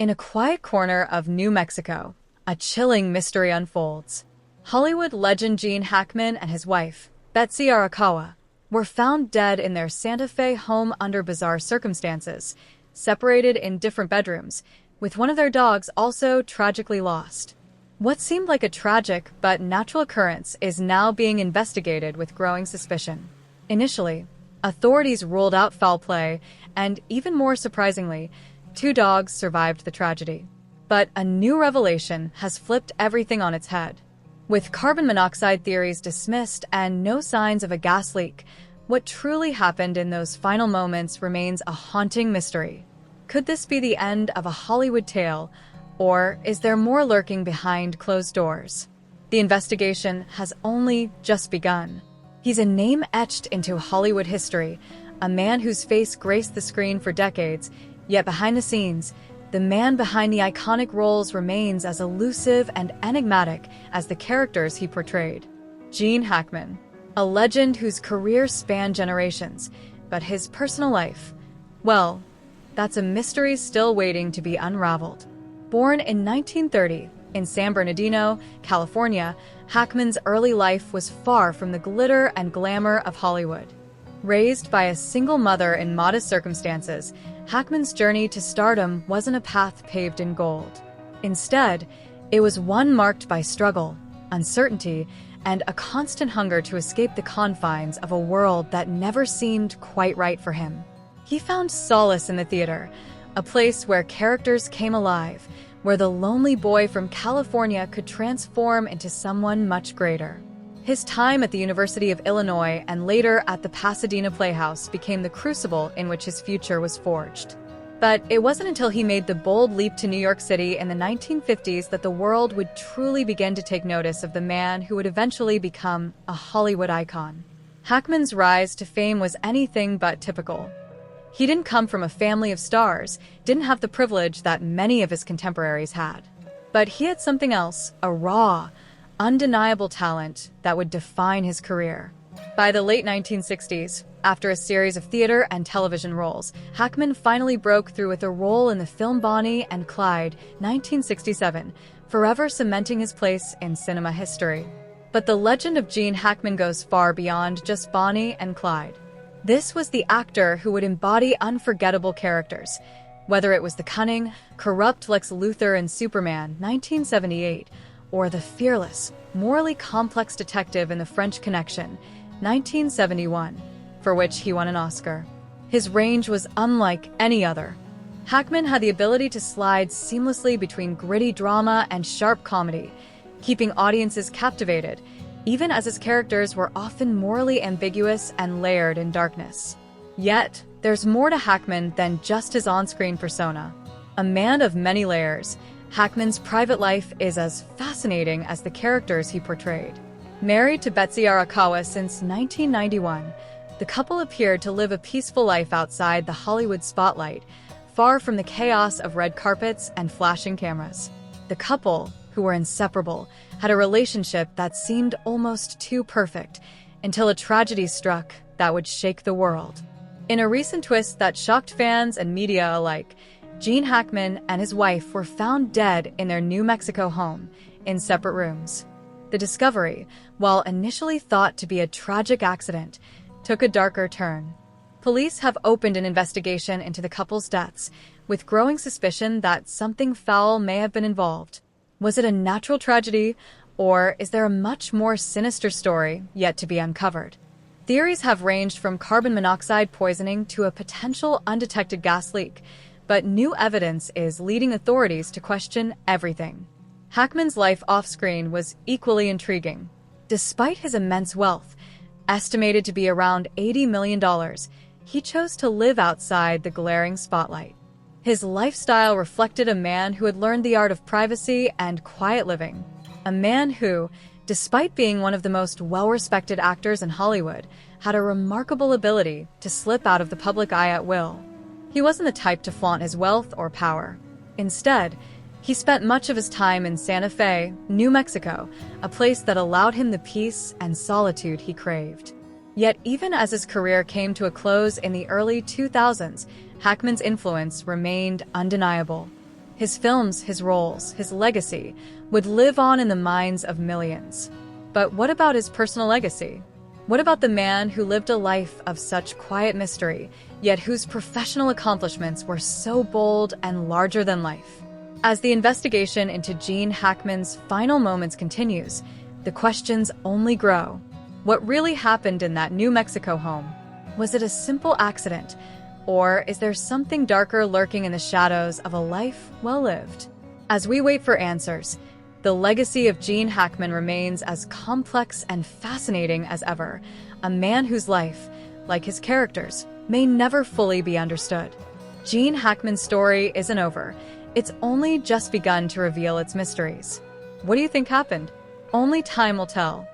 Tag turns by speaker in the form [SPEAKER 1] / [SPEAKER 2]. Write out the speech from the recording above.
[SPEAKER 1] In a quiet corner of New Mexico, a chilling mystery unfolds. Hollywood legend Gene Hackman and his wife, Betsy Arakawa, were found dead in their Santa Fe home under bizarre circumstances, separated in different bedrooms, with one of their dogs also tragically lost. What seemed like a tragic but natural occurrence is now being investigated with growing suspicion. Initially, authorities ruled out foul play, and even more surprisingly, 2 dogs survived the tragedy. But a new revelation has flipped everything on its head. With carbon monoxide theories dismissed and no signs of a gas leak, what truly happened in those final moments remains a haunting mystery. Could this be the end of a Hollywood tale, or is there more lurking behind closed doors? The investigation has only just begun. He's a name etched into Hollywood history, a man whose face graced the screen for decades, yet behind the scenes, the man behind the iconic roles remains as elusive and enigmatic as the characters he portrayed. Gene Hackman, a legend whose career spanned generations, but his personal life, well, that's a mystery still waiting to be unraveled. Born in 1930 in San Bernardino, California, Hackman's early life was far from the glitter and glamour of Hollywood. Raised by a single mother in modest circumstances, Hackman's journey to stardom wasn't a path paved in gold. Instead, it was one marked by struggle, uncertainty, and a constant hunger to escape the confines of a world that never seemed quite right for him. He found solace in the theater, a place where characters came alive, where the lonely boy from California could transform into someone much greater. His time at the University of Illinois and later at the Pasadena Playhouse became the crucible in which his future was forged. But it wasn't until he made the bold leap to New York City in the 1950s that the world would truly begin to take notice of the man who would eventually become a Hollywood icon. Hackman's rise to fame was anything but typical. He didn't come from a family of stars, didn't have the privilege that many of his contemporaries had. But he had something else, a raw, undeniable talent that would define his career. By the late 1960s, after a series of theater and television roles, Hackman finally broke through with a role in the film Bonnie and Clyde, 1967, forever cementing his place in cinema history. But the legend of Gene Hackman goes far beyond just Bonnie and Clyde. This was the actor who would embody unforgettable characters, whether it was the cunning, corrupt Lex Luthor in Superman, 1978, or the fearless, morally complex detective in The French Connection, 1971, for which he won an Oscar. His range was unlike any other. Hackman had the ability to slide seamlessly between gritty drama and sharp comedy, keeping audiences captivated, even as his characters were often morally ambiguous and layered in darkness. Yet, there's more to Hackman than just his on-screen persona. A man of many layers, Hackman's private life is as fascinating as the characters he portrayed. Married to Betsy Arakawa since 1991, the couple appeared to live a peaceful life outside the Hollywood spotlight, far from the chaos of red carpets and flashing cameras. The couple, who were inseparable, had a relationship that seemed almost too perfect, until a tragedy struck that would shake the world. In a recent twist that shocked fans and media alike, Gene Hackman and his wife were found dead in their New Mexico home, in separate rooms. The discovery, while initially thought to be a tragic accident, took a darker turn. Police have opened an investigation into the couple's deaths, with growing suspicion that something foul may have been involved. Was it a natural tragedy, or is there a much more sinister story yet to be uncovered? Theories have ranged from carbon monoxide poisoning to a potential undetected gas leak, but new evidence is leading authorities to question everything. Hackman's life off-screen was equally intriguing. Despite his immense wealth, estimated to be around $80 million, he chose to live outside the glaring spotlight. His lifestyle reflected a man who had learned the art of privacy and quiet living. A man who, despite being one of the most well-respected actors in Hollywood, had a remarkable ability to slip out of the public eye at will. He wasn't the type to flaunt his wealth or power. Instead, he spent much of his time in Santa Fe, New Mexico, a place that allowed him the peace and solitude he craved. Yet even as his career came to a close in the early 2000s, Hackman's influence remained undeniable. His films, his roles, his legacy would live on in the minds of millions. But what about his personal legacy? What about the man who lived a life of such quiet mystery, yet whose professional accomplishments were so bold and larger than life? As the investigation into Gene Hackman's final moments continues, the questions only grow. What really happened in that New Mexico home? Was it a simple accident? Or is there something darker lurking in the shadows of a life well lived? As we wait for answers, the legacy of Gene Hackman remains as complex and fascinating as ever, a man whose life, like his characters, may never fully be understood. Gene Hackman's story isn't over. It's only just begun to reveal its mysteries. What do you think happened? Only time will tell.